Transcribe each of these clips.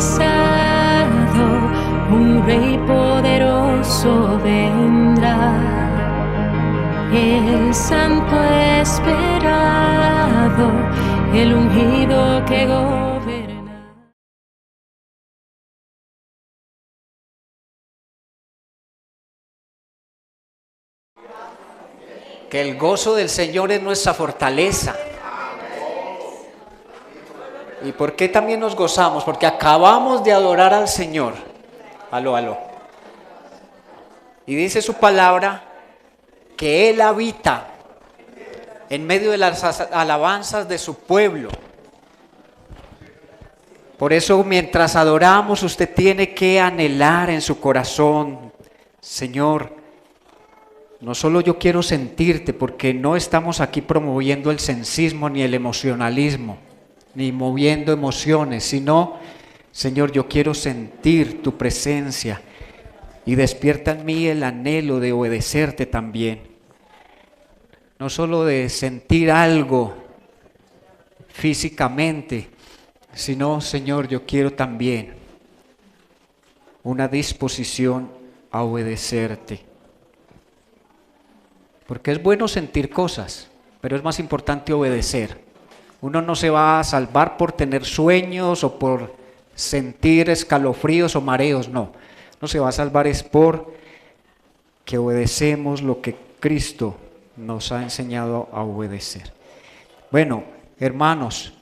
avisado, un rey poderoso vendrá, el santo esperado, el ungido que gobierna. Que el gozo del Señor es nuestra fortaleza. ¿Y por qué también nos gozamos? Porque acabamos de adorar al Señor. Aló. Y dice su palabra que Él habita en medio de las alabanzas de su pueblo. Por eso mientras adoramos usted tiene que anhelar en su corazón: Señor, no solo yo quiero sentirte, porque no estamos aquí promoviendo el sensismo ni el emocionalismo, ni moviendo emociones, sino, Señor, yo quiero sentir tu presencia y despierta en mí el anhelo de obedecerte también. No solo de sentir algo físicamente, sino, Señor, yo quiero también una disposición a obedecerte. Porque es bueno sentir cosas, pero es más importante obedecer. Uno no se va a salvar por tener sueños o por sentir escalofríos o mareos, no. No se va a salvar es por que obedecemos lo que Cristo nos ha enseñado a obedecer. Bueno, hermanos,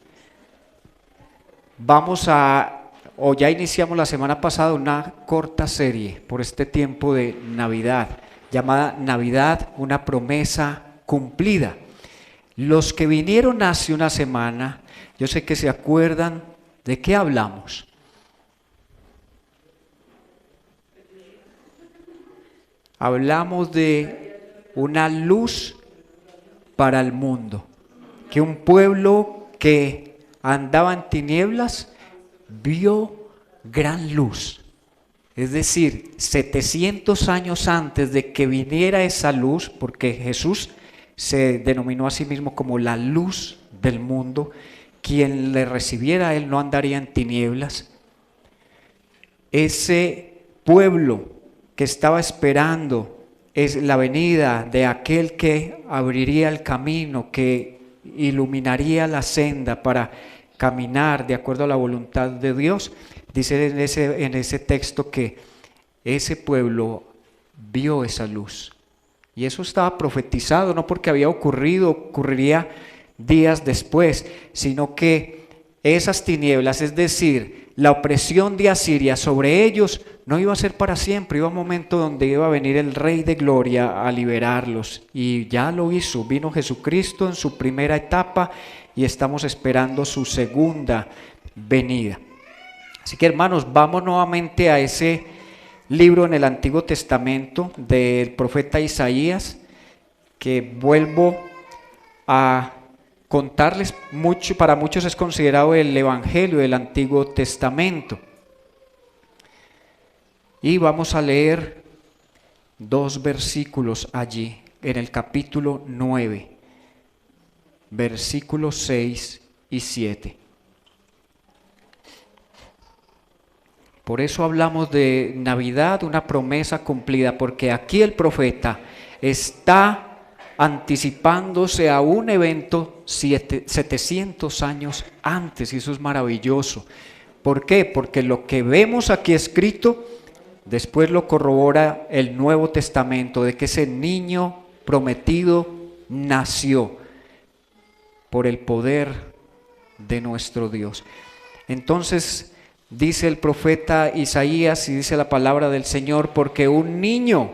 ya iniciamos la semana pasada una corta serie por este tiempo de Navidad, llamada Navidad, una promesa cumplida. Los que vinieron hace una semana, yo sé que se acuerdan de qué hablamos. Hablamos de una luz para el mundo, que un pueblo que andaba en tinieblas vio gran luz. Es decir, 700 años antes de que viniera esa luz, porque Jesús se denominó a sí mismo como la luz del mundo, quien le recibiera a él no andaría en tinieblas. Ese pueblo que estaba esperando es la venida de aquel que abriría el camino, que iluminaría la senda para caminar de acuerdo a la voluntad de Dios. Dice en ese texto que ese pueblo vio esa luz. Y eso estaba profetizado, no porque había ocurriría días después, sino que esas tinieblas, es decir, la opresión de Asiria sobre ellos, no iba a ser para siempre. Iba un momento donde iba a venir el Rey de Gloria a liberarlos. Y ya lo hizo, vino Jesucristo en su primera etapa y estamos esperando su segunda venida. Así que hermanos, vamos nuevamente a ese libro en el Antiguo Testamento del profeta Isaías, que vuelvo a contarles mucho, para muchos es considerado el Evangelio del Antiguo Testamento. Y vamos a leer 2 versículos allí, en el capítulo 9, versículos 6 y 7. Por eso hablamos de Navidad, una promesa cumplida, porque aquí el profeta está anticipándose a un evento 700 años antes, y eso es maravilloso. ¿Por qué? Porque lo que vemos aquí escrito, después lo corrobora el Nuevo Testamento, de que ese niño prometido nació por el poder de nuestro Dios. Entonces, dice el profeta Isaías y dice la palabra del Señor, porque un niño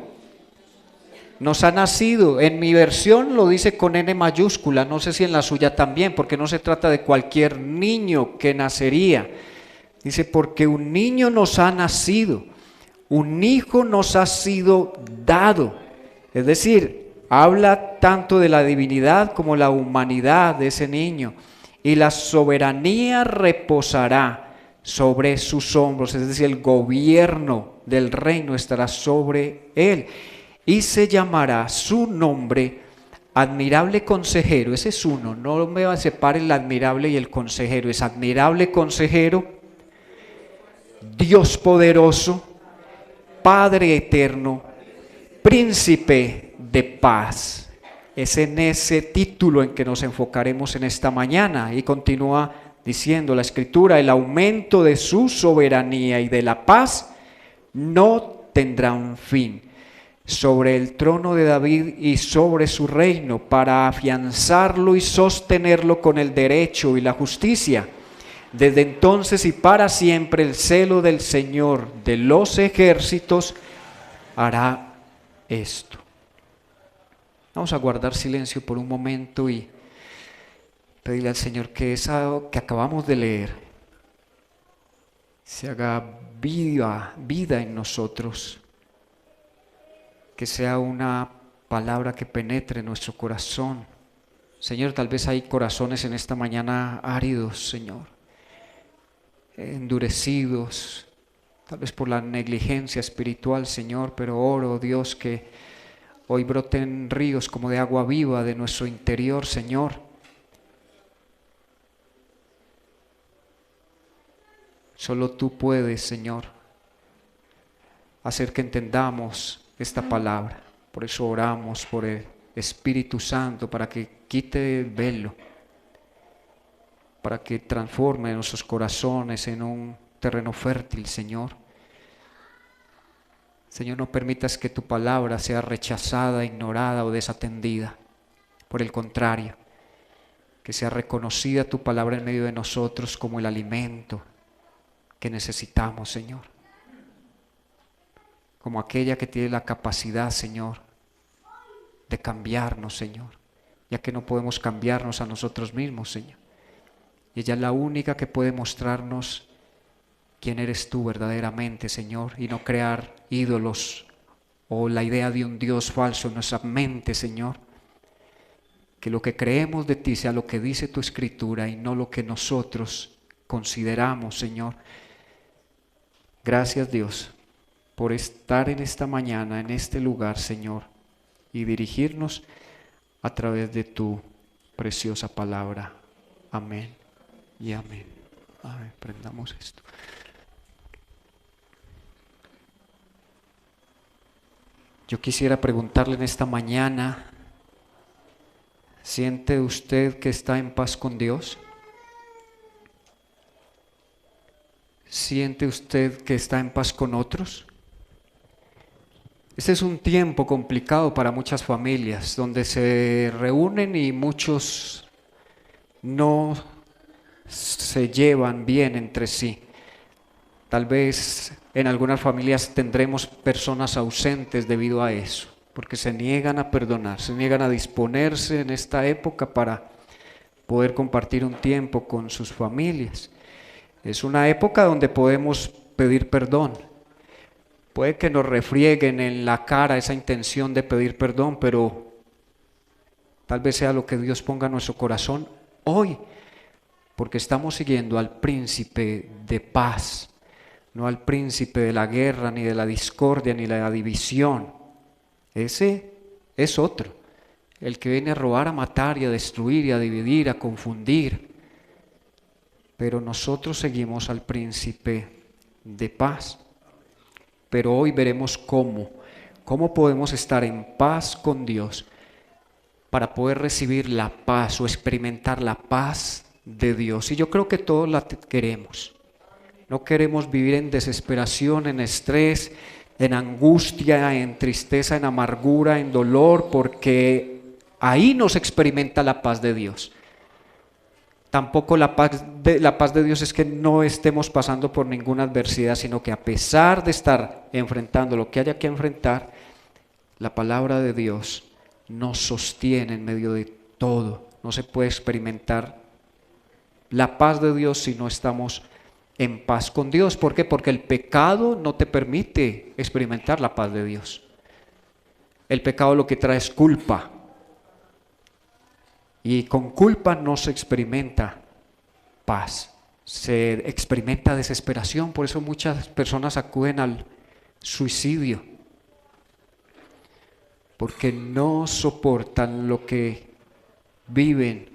nos ha nacido. En mi versión lo dice con N mayúscula, no sé si en la suya también, porque no se trata de cualquier niño que nacería. Dice, porque un niño nos ha nacido, un hijo nos ha sido dado. Es decir, habla tanto de la divinidad como la humanidad de ese niño. Y la soberanía reposará sobre sus hombros, es decir, el gobierno del reino estará sobre él. Y se llamará su nombre Admirable Consejero. Ese es uno, no me separe el admirable y el consejero, es admirable consejero, Dios poderoso, Padre eterno, Príncipe de paz. Es en ese título en que nos enfocaremos en esta mañana. Y continúa diciendo la Escritura: el aumento de su soberanía y de la paz no tendrá un fin sobre el trono de David y sobre su reino, para afianzarlo y sostenerlo con el derecho y la justicia. Desde entonces y para siempre el celo del Señor de los ejércitos hará esto. Vamos a guardar silencio por un momento y pedirle al Señor que eso que acabamos de leer se haga vida en nosotros, que sea una palabra que penetre en nuestro corazón. Señor, tal vez hay corazones en esta mañana áridos, Señor, endurecidos, tal vez por la negligencia espiritual, Señor, pero oro, Dios, que hoy broten ríos como de agua viva de nuestro interior, Señor. Solo tú puedes, Señor, hacer que entendamos esta palabra. Por eso oramos por el Espíritu Santo, para que quite el velo, para que transforme nuestros corazones en un terreno fértil, Señor. Señor, no permitas que tu palabra sea rechazada, ignorada o desatendida. Por el contrario, que sea reconocida tu palabra en medio de nosotros como el alimento que necesitamos, Señor. Como aquella que tiene la capacidad, Señor, de cambiarnos, Señor, ya que no podemos cambiarnos a nosotros mismos, Señor. Y ella es la única que puede mostrarnos quién eres tú verdaderamente, Señor, y no crear ídolos o la idea de un Dios falso en nuestra mente, Señor. Que lo que creemos de ti sea lo que dice tu Escritura y no lo que nosotros consideramos, Señor. Gracias, Dios, por estar en esta mañana, en este lugar, Señor, y dirigirnos a través de tu preciosa palabra. Amén y amén. A ver, prendamos esto. Yo quisiera preguntarle en esta mañana, ¿siente usted que está en paz con Dios? ¿Siente usted que está en paz con otros? Este es un tiempo complicado para muchas familias, donde se reúnen y muchos no se llevan bien entre sí. Tal vez en algunas familias tendremos personas ausentes debido a eso, porque se niegan a perdonar, se niegan a disponerse en esta época para poder compartir un tiempo con sus familias. Es una época donde podemos pedir perdón. Puede que nos refrieguen en la cara esa intención de pedir perdón, pero tal vez sea lo que Dios ponga en nuestro corazón hoy, porque estamos siguiendo al príncipe de paz, no al príncipe de la guerra, ni de la discordia, ni de la división. Ese es otro, el que viene a robar, a matar y a destruir y a dividir, a confundir. Pero nosotros seguimos al príncipe de paz. Pero hoy veremos cómo podemos estar en paz con Dios para poder recibir la paz o experimentar la paz de Dios. Y yo creo que todos la queremos. No queremos vivir en desesperación, en estrés, en angustia, en tristeza, en amargura, en dolor, porque ahí no se experimenta la paz de Dios. Tampoco la paz de Dios es que no estemos pasando por ninguna adversidad, sino que a pesar de estar enfrentando lo que haya que enfrentar, la palabra de Dios nos sostiene en medio de todo. No se puede experimentar la paz de Dios si no estamos en paz con Dios. ¿Por qué? Porque el pecado no te permite experimentar la paz de Dios. El pecado lo que trae es culpa. Y con culpa no se experimenta paz, se experimenta desesperación. Por eso muchas personas acuden al suicidio, porque no soportan lo que viven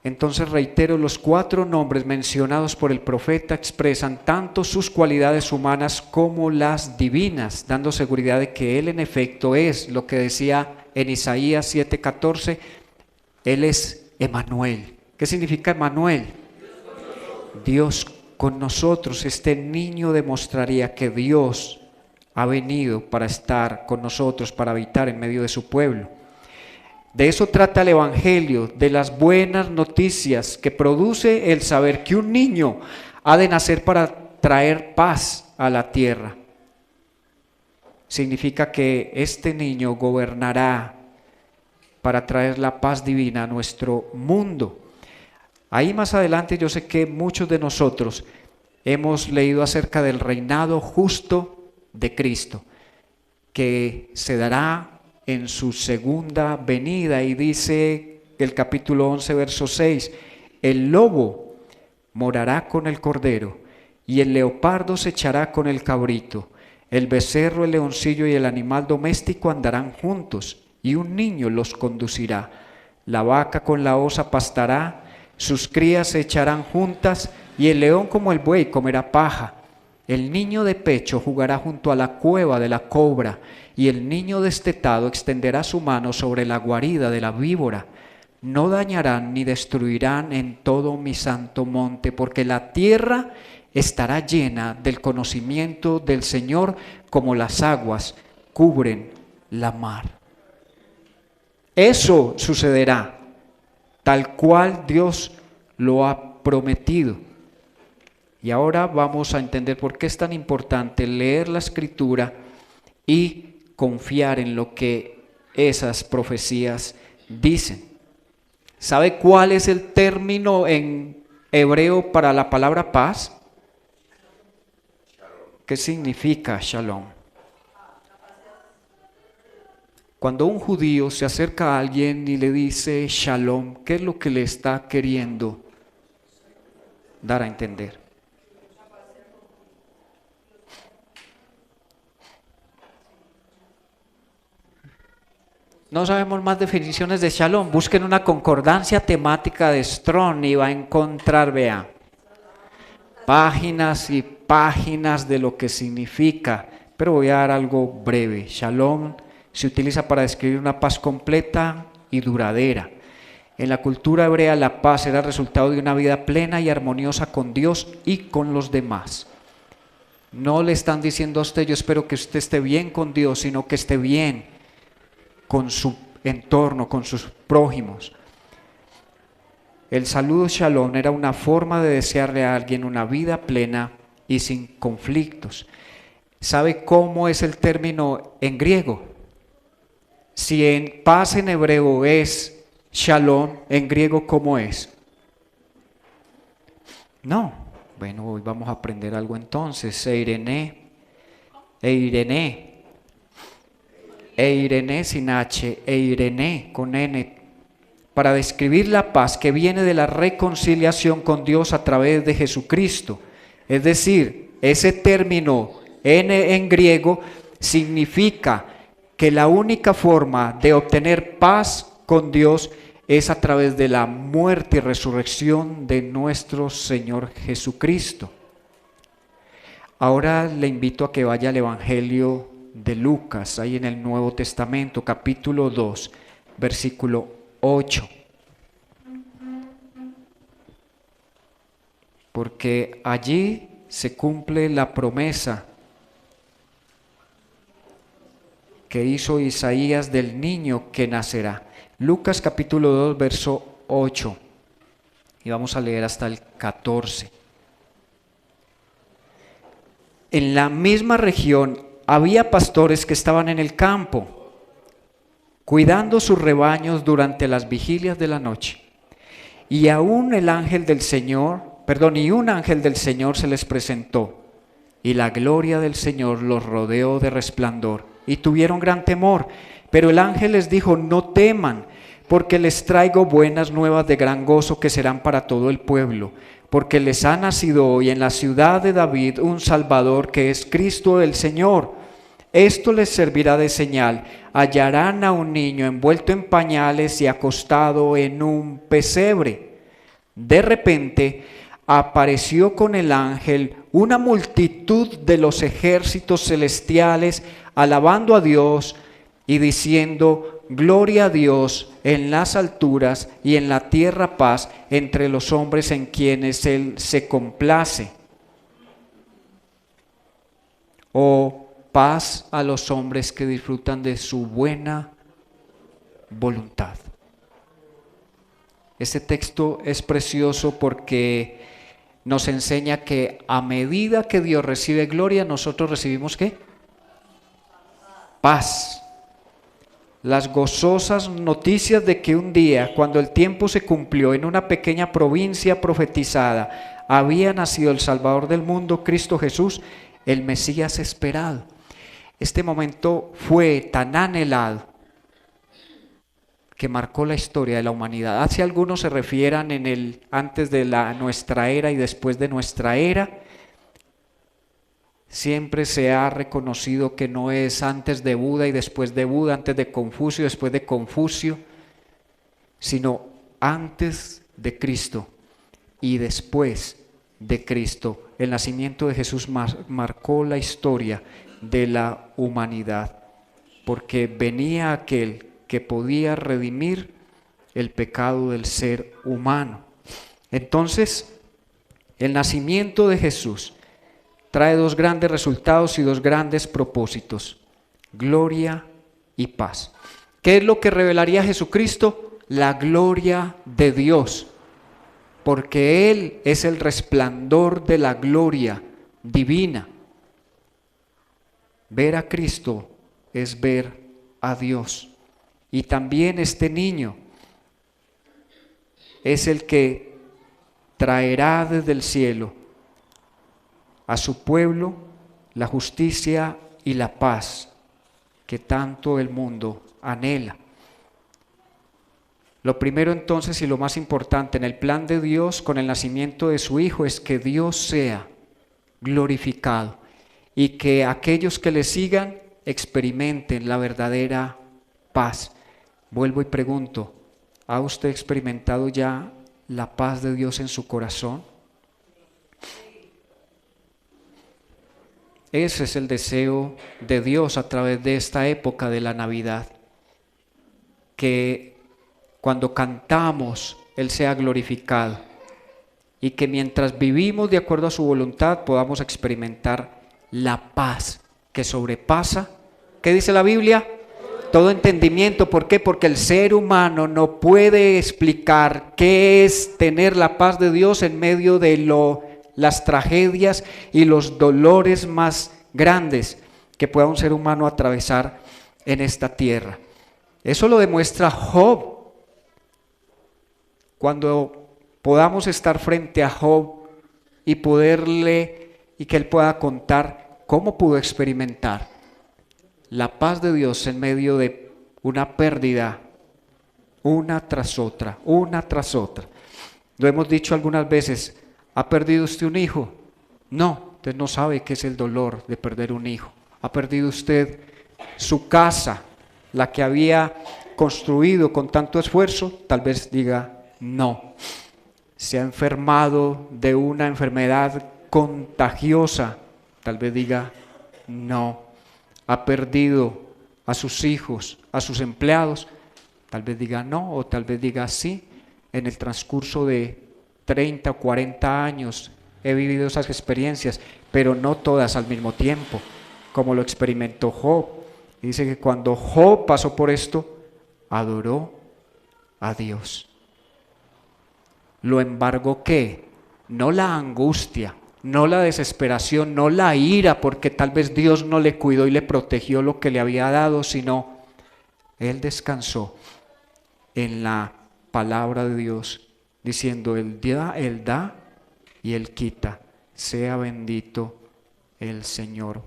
Entonces reitero, los 4 nombres mencionados por el profeta expresan tanto sus cualidades humanas como las divinas, dando seguridad de que Él en efecto es lo que decía en Isaías 7:14, Él es Emmanuel. ¿Qué significa Emmanuel? Dios con nosotros. Este niño demostraría que Dios ha venido para estar con nosotros, para habitar en medio de su pueblo. De eso trata el Evangelio, de las buenas noticias que produce el saber que un niño ha de nacer para traer paz a la tierra. Significa que este niño gobernará para traer la paz divina a nuestro mundo. Ahí más adelante yo sé que muchos de nosotros hemos leído acerca del reinado justo de Cristo, que se dará en su segunda venida, y dice el capítulo 11, verso 6, el lobo morará con el cordero, y el leopardo se echará con el cabrito, el becerro, el leoncillo y el animal doméstico andarán juntos, y un niño los conducirá. La vaca con la osa pastará, sus crías se echarán juntas, y el león como el buey comerá paja. El niño de pecho jugará junto a la cueva de la cobra, y el niño destetado extenderá su mano sobre la guarida de la víbora. No dañarán ni destruirán en todo mi santo monte, porque la tierra estará llena del conocimiento del Señor, como las aguas cubren la mar. Eso sucederá, tal cual Dios lo ha prometido. Y ahora vamos a entender por qué es tan importante leer la Escritura y confiar en lo que esas profecías dicen. ¿Sabe cuál es el término en hebreo para la palabra paz? ¿Qué significa shalom? Cuando un judío se acerca a alguien y le dice shalom, ¿qué es lo que le está queriendo dar a entender? No sabemos más definiciones de shalom. Busquen una concordancia temática de Strong y va a encontrar, vea, páginas y páginas de lo que significa. Pero voy a dar algo breve. Shalom se utiliza para describir una paz completa y duradera. En la cultura hebrea, la paz era el resultado de una vida plena y armoniosa con Dios y con los demás. No le están diciendo a usted, yo espero que usted esté bien con Dios, sino que esté bien con su entorno, con sus prójimos. El saludo shalom era una forma de desearle a alguien una vida plena y sin conflictos. ¿Sabe cómo es el término en griego? Si en paz en hebreo es shalom, en griego ¿cómo es? No. Bueno, hoy vamos a aprender algo entonces. Eirene sin H, Eirene con N, para describir la paz que viene de la reconciliación con Dios a través de Jesucristo. Es decir, ese término N en griego significa que la única forma de obtener paz con Dios es a través de la muerte y resurrección de nuestro Señor Jesucristo. Ahora le invito a que vaya al Evangelio de Lucas, ahí en el Nuevo Testamento, capítulo 2, versículo 8. Porque allí se cumple la promesa que hizo Isaías del niño que nacerá. Lucas capítulo 2, verso 8. Y vamos a leer hasta el 14. En la misma región había pastores que estaban en el campo, cuidando sus rebaños durante las vigilias de la noche. Y un ángel del Señor se les presentó, y la gloria del Señor los rodeó de resplandor, y tuvieron gran temor. Pero el ángel les dijo: no teman, porque les traigo buenas nuevas de gran gozo que serán para todo el pueblo. Porque les ha nacido hoy en la ciudad de David un Salvador, que es Cristo el Señor. Esto les servirá de señal: hallarán a un niño envuelto en pañales y acostado en un pesebre. De repente apareció con el ángel una multitud de los ejércitos celestiales, alabando a Dios y diciendo: gloria a Dios en las alturas y en la tierra paz entre los hombres en quienes Él se complace. O paz a los hombres que disfrutan de su buena voluntad. Este texto es precioso porque nos enseña que a medida que Dios recibe gloria, nosotros recibimos ¿qué? Paz. Las gozosas noticias de que un día, cuando el tiempo se cumplió, en una pequeña provincia profetizada, había nacido el Salvador del mundo, Cristo Jesús, el Mesías esperado. Este momento fue tan anhelado que marcó la historia de la humanidad. Hace algunos se refieran en el antes de nuestra era y después de nuestra era. Siempre se ha reconocido que no es antes de Buda y después de Buda, antes de Confucio y después de Confucio, sino antes de Cristo y después de Cristo. El nacimiento de Jesús marcó la historia de la humanidad, porque venía aquel que podía redimir el pecado del ser humano. Entonces, el nacimiento de Jesús trae dos grandes resultados y dos grandes propósitos: gloria y paz. ¿Qué es lo que revelaría Jesucristo? La gloria de Dios, porque Él es el resplandor de la gloria divina. Ver a Cristo es ver a Dios. Y también este niño es el que traerá desde el cielo a su pueblo la justicia y la paz que tanto el mundo anhela. Lo primero entonces y lo más importante en el plan de Dios con el nacimiento de su Hijo es que Dios sea glorificado y que aquellos que le sigan experimenten la verdadera paz. Vuelvo y pregunto, ¿ha usted experimentado ya la paz de Dios en su corazón? Ese es el deseo de Dios a través de esta época de la Navidad, que cuando cantamos Él sea glorificado y que mientras vivimos de acuerdo a su voluntad podamos experimentar la paz que sobrepasa, ¿qué dice la Biblia? Todo entendimiento. ¿Por qué? Porque el ser humano no puede explicar qué es tener la paz de Dios en medio de las tragedias y los dolores más grandes que pueda un ser humano atravesar en esta tierra. Eso lo demuestra Job. Cuando podamos estar frente a Job y que él pueda contar cómo pudo experimentar la paz de Dios en medio de una pérdida, una tras otra. Lo hemos dicho algunas veces: ¿ha perdido usted un hijo? No, usted no sabe qué es el dolor de perder un hijo. ¿Ha perdido usted su casa, la que había construido con tanto esfuerzo? Tal vez diga no. ¿Se ha enfermado de una enfermedad contagiosa? Tal vez diga no. ¿Ha perdido a sus hijos, a sus empleados? Tal vez diga no, o tal vez diga sí. En el transcurso de 30 o 40 años he vivido esas experiencias, pero no todas al mismo tiempo, como lo experimentó Job. Y dice que cuando Job pasó por esto, adoró a Dios. Lo embargó ¿qué? No la angustia, no la desesperación, no la ira, porque tal vez Dios no le cuidó y le protegió lo que le había dado, sino él descansó en la palabra de Dios, diciendo: Él da y Él quita. Sea bendito el Señor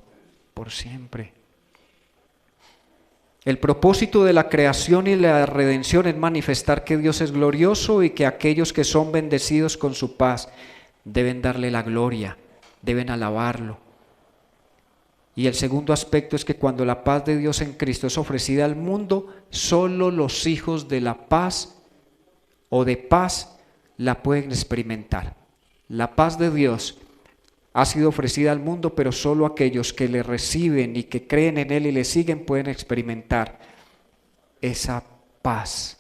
por siempre. El propósito de la creación y la redención es manifestar que Dios es glorioso y que aquellos que son bendecidos con su paz deben darle la gloria, deben alabarlo. Y el segundo aspecto es que cuando la paz de Dios en Cristo es ofrecida al mundo, solo los hijos de la paz o de paz la pueden experimentar. La paz de Dios ha sido ofrecida al mundo, pero solo aquellos que le reciben y que creen en Él y le siguen pueden experimentar esa paz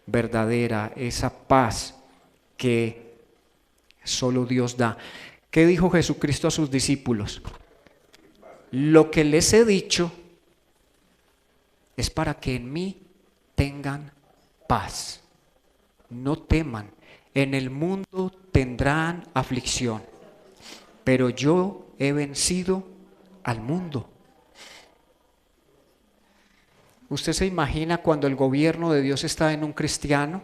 verdadera, esa paz que solo Dios da. ¿Qué dijo Jesucristo a sus discípulos? Lo que les he dicho es para que en mí tengan paz. No teman, en el mundo tendrán aflicción, pero yo he vencido al mundo. ¿Usted se imagina cuando el gobierno de Dios está en un cristiano?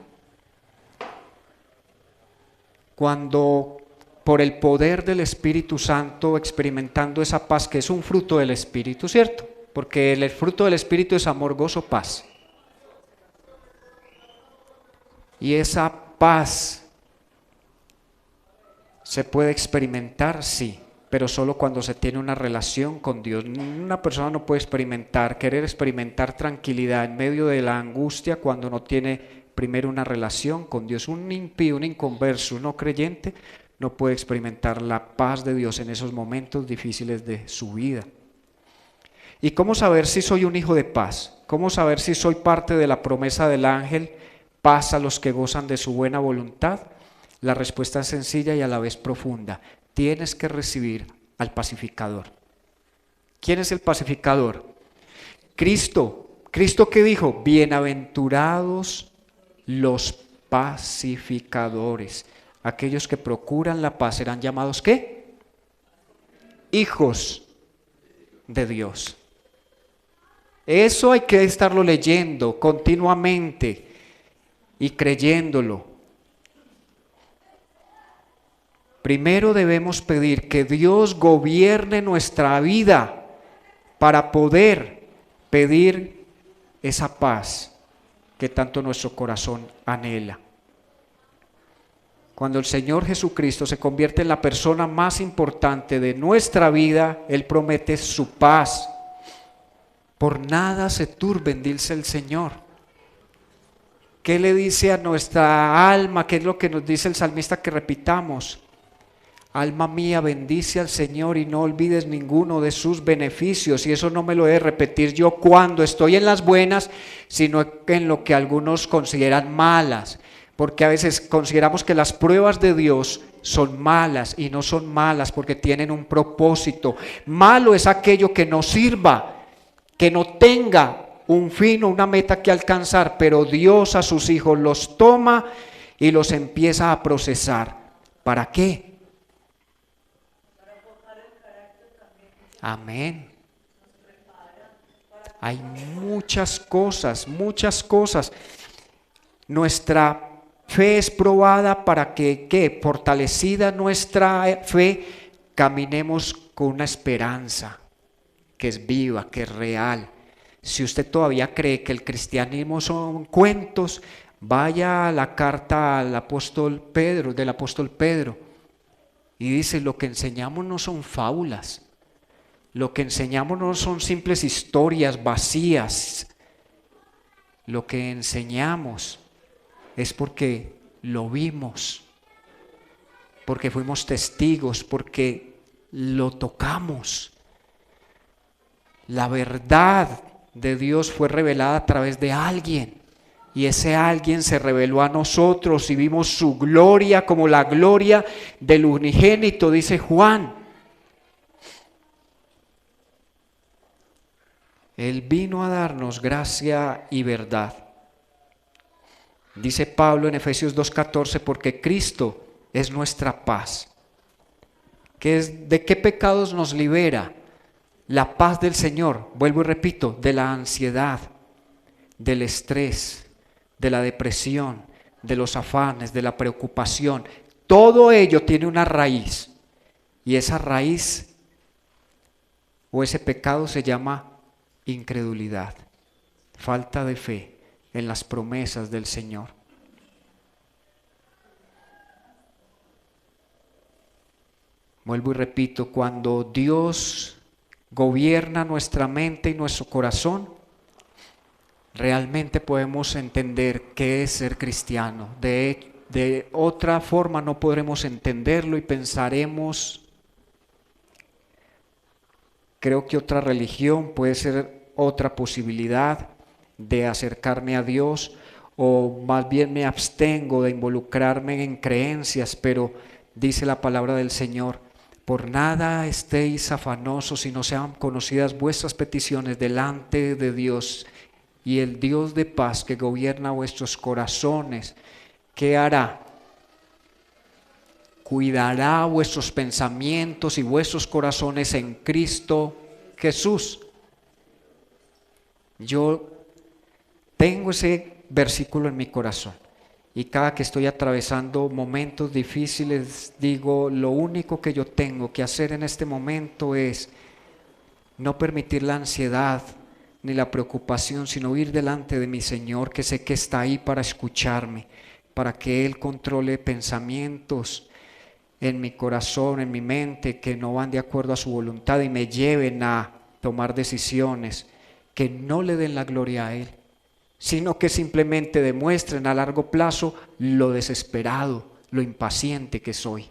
Cuando por el poder del Espíritu Santo experimentando esa paz que es un fruto del Espíritu, ¿cierto? Porque el fruto del Espíritu es amor, gozo, paz. Y esa paz se puede experimentar, sí, pero solo cuando se tiene una relación con Dios. Una persona no puede querer experimentar tranquilidad en medio de la angustia cuando no tiene primero una relación con Dios. Un impío, un inconverso, un no creyente no puede experimentar la paz de Dios en esos momentos difíciles de su vida. ¿Y cómo saber si soy un hijo de paz? ¿Cómo saber si soy parte de la promesa del ángel, paz a los que gozan de su buena voluntad? La respuesta es sencilla y a la vez profunda. Tienes que recibir al pacificador. ¿Quién es el pacificador? Cristo. ¿Cristo qué dijo? Bienaventurados los pacificadores. Aquellos que procuran la paz serán llamados ¿qué? Hijos de Dios. Eso hay que estarlo leyendo continuamente y creyéndolo. Primero debemos pedir que Dios gobierne nuestra vida para poder pedir esa paz que tanto nuestro corazón anhela. Cuando el Señor Jesucristo se convierte en la persona más importante de nuestra vida, Él promete su paz. Por nada se turben, dice el Señor. ¿Qué le dice a nuestra alma? ¿Qué es lo que nos dice el salmista que repitamos? Alma mía, bendice al Señor y no olvides ninguno de sus beneficios. Y eso no me lo he de repetir yo cuando estoy en las buenas, sino en lo que algunos consideran malas. Porque a veces consideramos que las pruebas de Dios son malas y no son malas porque tienen un propósito. Malo es aquello que no sirva, que no tenga un fin o una meta que alcanzar, pero Dios a sus hijos los toma y los empieza a procesar. ¿Para qué? Amén. Hay muchas cosas, muchas cosas. Nuestra fe es probada para que, fortalecida nuestra fe, caminemos con una esperanza que es viva, que es real. Si usted todavía cree que el cristianismo son cuentos, vaya a la carta del apóstol Pedro, y dice: lo que enseñamos no son fábulas. Lo que enseñamos no son simples historias vacías. Lo que enseñamos es porque lo vimos, porque fuimos testigos, porque lo tocamos. La verdad de Dios fue revelada a través de alguien, y ese alguien se reveló a nosotros y vimos su gloria como la gloria del unigénito, dice Juan. Él vino a darnos gracia y verdad. Dice Pablo en Efesios 2:14, porque Cristo es nuestra paz. ¿De qué pecados nos libera? La paz del Señor, vuelvo y repito, de la ansiedad, del estrés, de la depresión, de los afanes, de la preocupación. Todo ello tiene una raíz, y esa raíz o ese pecado se llama incredulidad, falta de fe en las promesas del Señor. Vuelvo y repito, cuando Dios gobierna nuestra mente y nuestro corazón, realmente podemos entender qué es ser cristiano. De de otra forma no podremos entenderlo y pensaremos, creo que otra religión puede ser otra posibilidad de acercarme a Dios, o más bien me abstengo de involucrarme en creencias, pero dice la palabra del Señor: por nada estéis afanosos, sino sean conocidas vuestras peticiones delante de Dios, y el Dios de paz que gobierna vuestros corazones, ¿qué hará? Cuidará vuestros pensamientos y vuestros corazones en Cristo Jesús. Yo tengo ese versículo en mi corazón, y cada que estoy atravesando momentos difíciles digo: lo único que yo tengo que hacer en este momento es no permitir la ansiedad ni la preocupación, sino ir delante de mi Señor, que sé que está ahí para escucharme, para que Él controle pensamientos en mi corazón, en mi mente, que no van de acuerdo a su voluntad y me lleven a tomar decisiones que no le den la gloria a Él, sino que simplemente demuestren a largo plazo lo desesperado, lo impaciente que soy.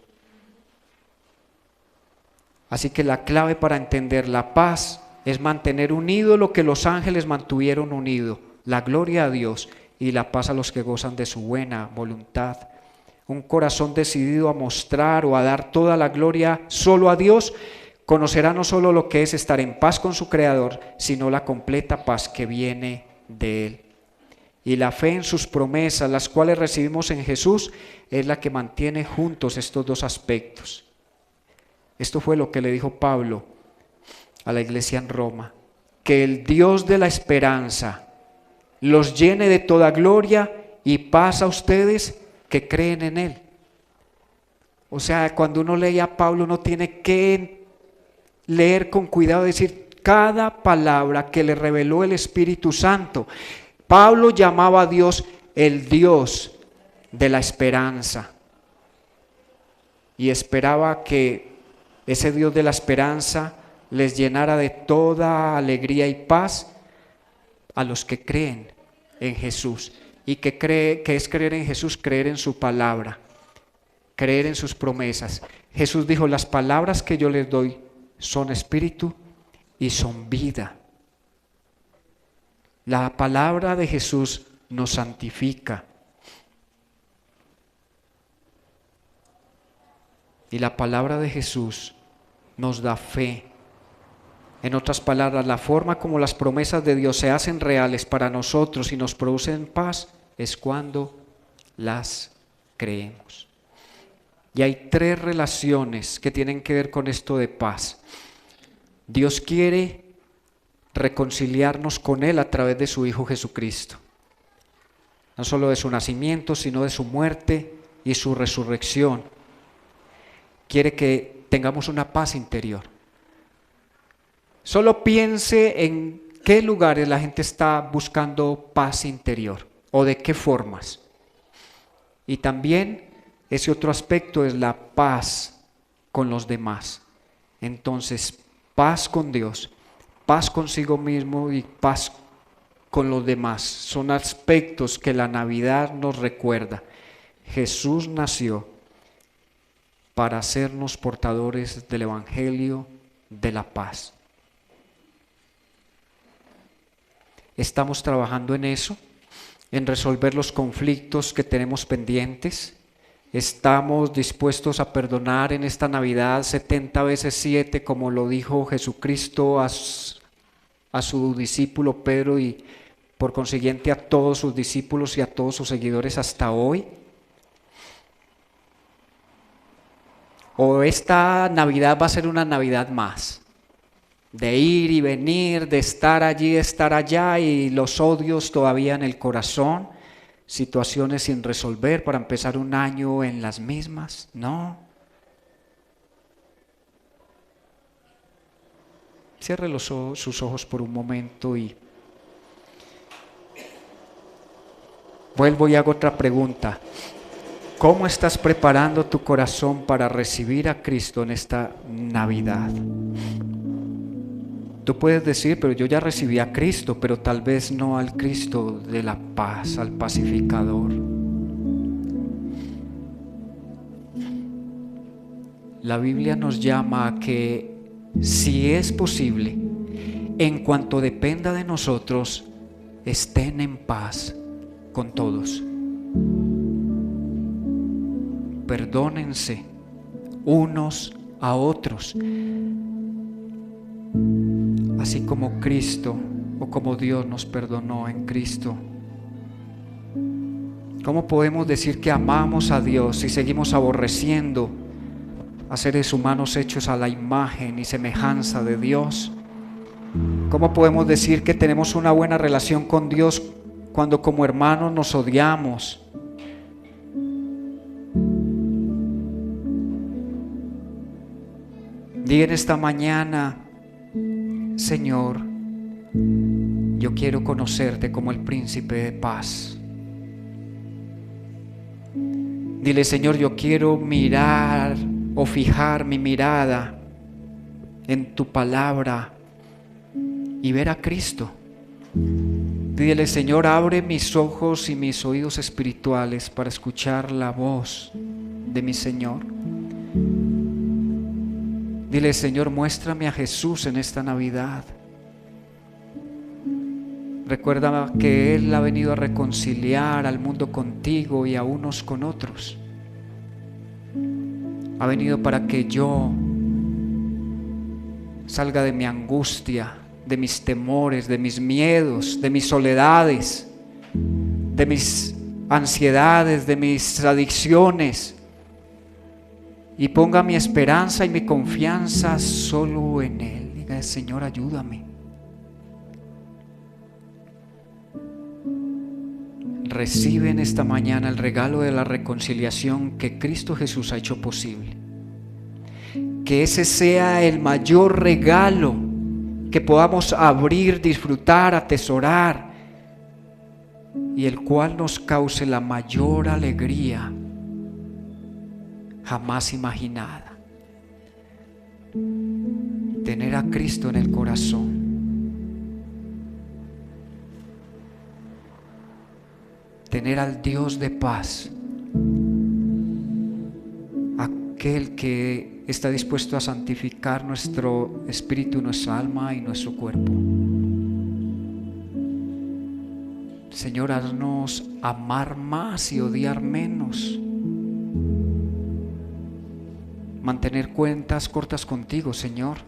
Así que la clave para entender la paz es mantener unido lo que los ángeles mantuvieron unido: la gloria a Dios y la paz a los que gozan de su buena voluntad. Un corazón decidido a mostrar o a dar toda la gloria solo a Dios conocerá no solo lo que es estar en paz con su Creador, sino la completa paz que viene de Él. Y la fe en sus promesas, las cuales recibimos en Jesús, es la que mantiene juntos estos dos aspectos. Esto fue lo que le dijo Pablo a la iglesia en Roma: que el Dios de la esperanza los llene de toda gloria y paz a ustedes que creen en Él. O sea, cuando uno lee a Pablo, uno tiene que leer con cuidado, decir cada palabra que le reveló el Espíritu Santo. Pablo llamaba a Dios el Dios de la esperanza, y esperaba que ese Dios de la esperanza les llenara de toda alegría y paz a los que creen en Jesús. ¿Y que es creer en Jesús? Creer en su palabra, creer en sus promesas. Jesús dijo: las palabras que yo les doy son espíritu y son vida. La palabra de Jesús nos santifica. Y la palabra de Jesús nos da fe. En otras palabras, la forma como las promesas de Dios se hacen reales para nosotros y nos producen paz es cuando las creemos. Y hay tres relaciones que tienen que ver con esto de paz. Dios quiere reconciliarnos con Él a través de su Hijo Jesucristo. No solo de su nacimiento, sino de su muerte y su resurrección. Quiere que tengamos una paz interior. Solo piense en qué lugares la gente está buscando paz interior o de qué formas. Y también ese otro aspecto es la paz con los demás. Entonces, paz con Dios, paz consigo mismo y paz con los demás son aspectos que la Navidad nos recuerda. Jesús nació para hacernos portadores del Evangelio de la paz. Estamos trabajando en eso, en resolver los conflictos que tenemos pendientes. Estamos dispuestos a perdonar en esta Navidad 70 veces 7, como lo dijo Jesucristo a su discípulo Pedro y por consiguiente a todos sus discípulos y a todos sus seguidores hasta hoy. O esta Navidad va a ser una Navidad más, de ir y venir, de estar allí, de estar allá, y los odios todavía en el corazón, situaciones sin resolver para empezar un año en las mismas. No. Cierre sus ojos por un momento y vuelvo y hago otra pregunta. ¿Cómo estás preparando tu corazón para recibir a Cristo en esta Navidad? Tú puedes decir, pero yo ya recibí a Cristo, pero tal vez no al Cristo de la paz, al pacificador. la Biblia nos llama a que, si es posible, en cuanto dependa de nosotros, estén en paz con todos. Perdónense unos a otros, así como Cristo o como Dios nos perdonó en Cristo. ¿Cómo podemos decir que amamos a Dios si seguimos aborreciendo a seres humanos hechos a la imagen y semejanza de Dios? ¿Cómo podemos decir que tenemos una buena relación con Dios cuando como hermanos nos odiamos? Di en esta mañana: Señor, yo quiero conocerte como el príncipe de paz. Dile: Señor, yo quiero mirar o fijar mi mirada en tu palabra y ver a Cristo. Dile: Señor, abre mis ojos y mis oídos espirituales para escuchar la voz de mi Señor. Dile: Señor, muéstrame a Jesús en esta Navidad. Recuerda que Él ha venido a reconciliar al mundo contigo y a unos con otros. Ha venido para que yo salga de mi angustia, de mis temores, de mis miedos, de mis soledades, de mis ansiedades, de mis adicciones, y ponga mi esperanza y mi confianza solo en Él. Diga: Señor, ayúdame. Recibe en esta mañana el regalo de la reconciliación que Cristo Jesús ha hecho posible. Que ese sea el mayor regalo que podamos abrir, disfrutar, atesorar, y el cual nos cause la mayor alegría jamás imaginada. Tener a Cristo en el corazón. Tener al Dios de paz, aquel que está dispuesto a santificar nuestro espíritu, nuestra alma y nuestro cuerpo. Señor, haznos amar más y odiar menos. Mantener cuentas cortas contigo, Señor.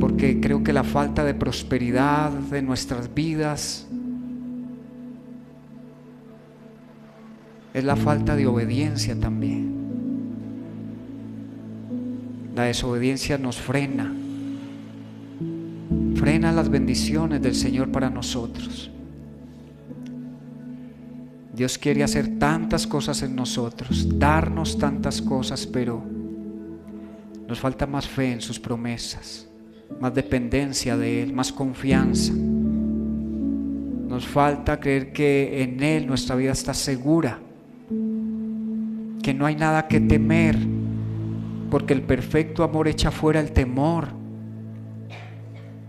Porque creo que la falta de prosperidad de nuestras vidas es la falta de obediencia también. La desobediencia nos frena las bendiciones del Señor para nosotros. Dios quiere hacer tantas cosas en nosotros, darnos tantas cosas, pero nos falta más fe en sus promesas, más dependencia de Él, más confianza. Nos falta creer que en Él nuestra vida está segura, que no hay nada que temer, porque el perfecto amor echa fuera el temor.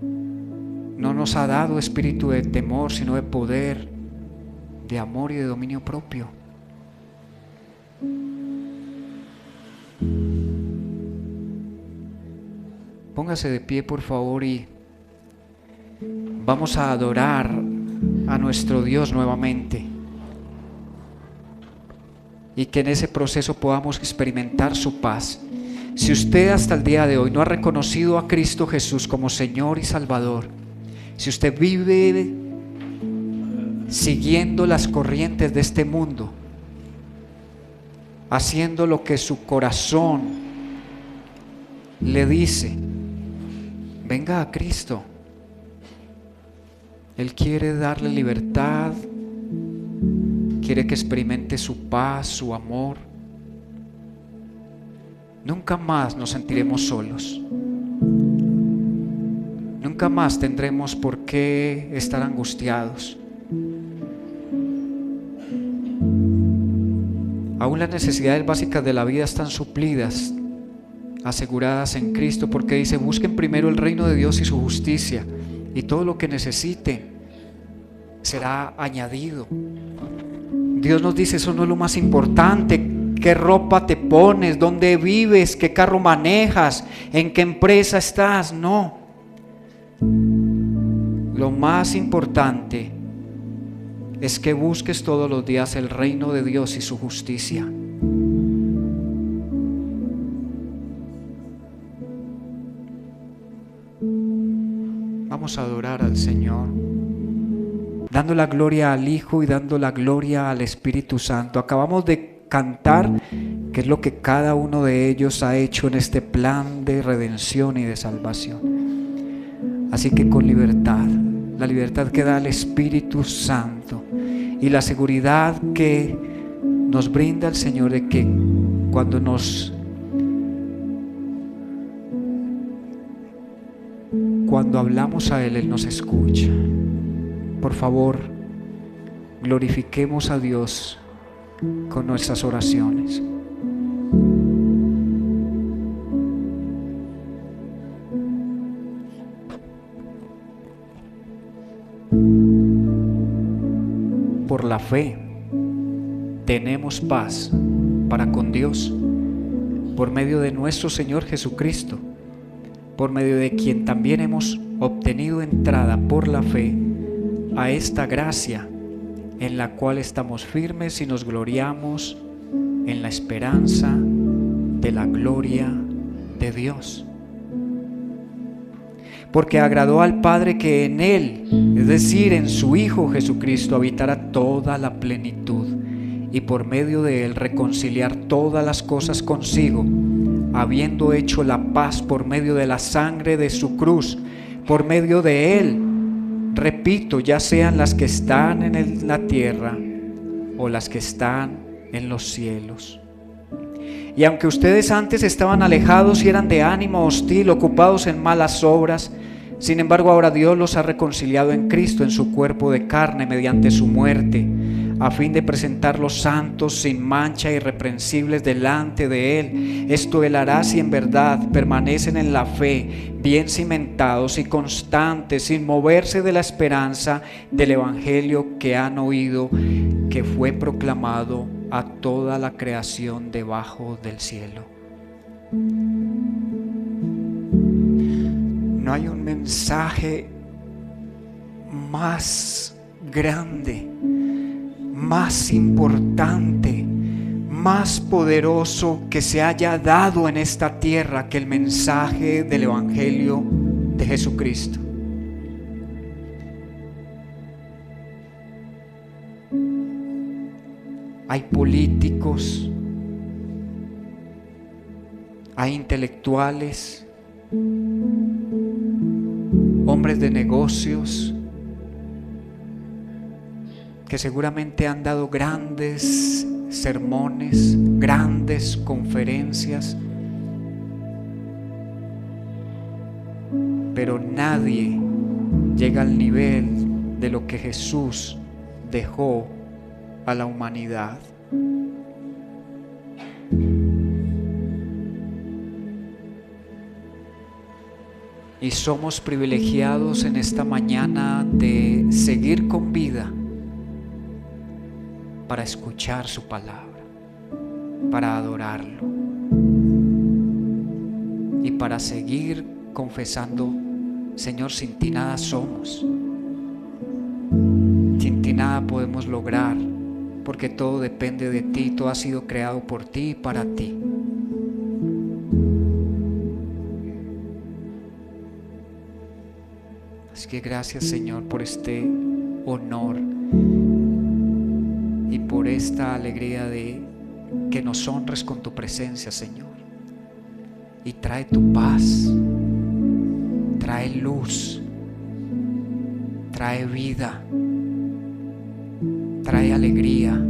No nos ha dado espíritu de temor, sino de poder, de amor y de dominio propio. Póngase de pie, por favor, y vamos a adorar a nuestro Dios nuevamente, y que en ese proceso podamos experimentar su paz. Si usted hasta el día de hoy no ha reconocido a Cristo Jesús como Señor y Salvador, si usted vive siguiendo las corrientes de este mundo, haciendo lo que su corazón le dice, venga a Cristo. Él quiere darle libertad, quiere que experimente su paz, su amor. Nunca más nos sentiremos solos. Nunca más tendremos por qué estar angustiados. Aún las necesidades básicas de la vida están suplidas, aseguradas en Cristo, porque dice: busquen primero el reino de Dios y su justicia, y todo lo que necesiten será añadido. Dios nos dice: eso no es lo más importante, qué ropa te pones, dónde vives, qué carro manejas, en qué empresa estás. No. Lo más importante es que busques todos los días el reino de Dios y su justicia. Vamos a adorar al Señor, dando la gloria al Hijo y dando la gloria al Espíritu Santo. Acabamos de cantar qué es lo que cada uno de ellos ha hecho en este plan de redención y de salvación. Así que con libertad, la libertad que da el Espíritu Santo y la seguridad que nos brinda el Señor de que cuando hablamos a Él nos escucha. Por favor, glorifiquemos a Dios con nuestras oraciones. Por la fe tenemos paz para con Dios por medio de nuestro Señor Jesucristo, por medio de quien también hemos obtenido entrada por la fe a esta gracia en la cual estamos firmes y nos gloriamos en la esperanza de la gloria de Dios. Porque agradó al Padre que en Él, es decir, en su Hijo Jesucristo, habitara toda la plenitud, y por medio de Él reconciliar todas las cosas consigo, habiendo hecho la paz por medio de la sangre de su cruz. Por medio de Él, repito, ya sean las que están en la tierra o las que están en los cielos. Y aunque ustedes antes estaban alejados y eran de ánimo hostil, ocupados en malas obras, sin embargo ahora Dios los ha reconciliado en Cristo, en su cuerpo de carne, mediante su muerte, a fin de presentarlos santos, sin mancha, irreprensibles delante de Él. Esto Él hará si en verdad permanecen en la fe, bien cimentados y constantes, sin moverse de la esperanza del Evangelio que han oído, que fue proclamado a toda la creación debajo del cielo. No hay un mensaje más grande, más importante, más poderoso que se haya dado en esta tierra que el mensaje del Evangelio de Jesucristo. Hay políticos, hay intelectuales, hombres de negocios que seguramente han dado grandes sermones, grandes conferencias, pero nadie llega al nivel de lo que Jesús dejó a la humanidad. Y somos privilegiados en esta mañana de seguir con vida para escuchar su palabra, para adorarlo y para seguir confesando: Señor, sin ti nada somos, sin ti nada podemos lograr, porque todo depende de ti, todo ha sido creado por ti y para ti. Así que gracias, Señor, por este honor y por esta alegría de que nos honres con tu presencia, Señor. Y trae tu paz, trae luz, trae vida, trae alegría,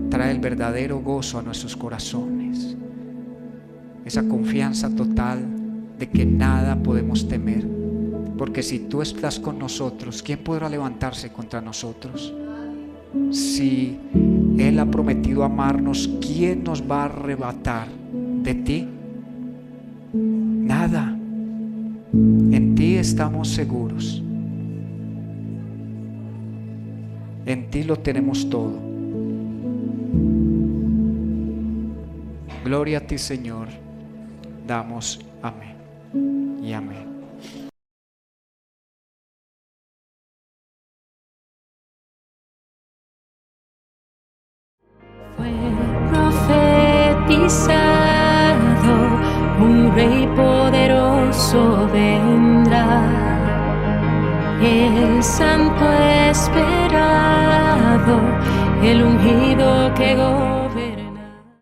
trae el verdadero gozo a nuestros corazones. Esa confianza total de que nada podemos temer, porque si tú estás con nosotros, ¿quién podrá levantarse contra nosotros? Si Él ha prometido amarnos, ¿quién nos va a arrebatar de ti? Nada. En ti estamos seguros. En ti lo tenemos todo. Gloria a ti, Señor. Damos amén y amén. Fue profetizado, un rey poderoso vendrá, el santo esperado, el ungido que gobernará.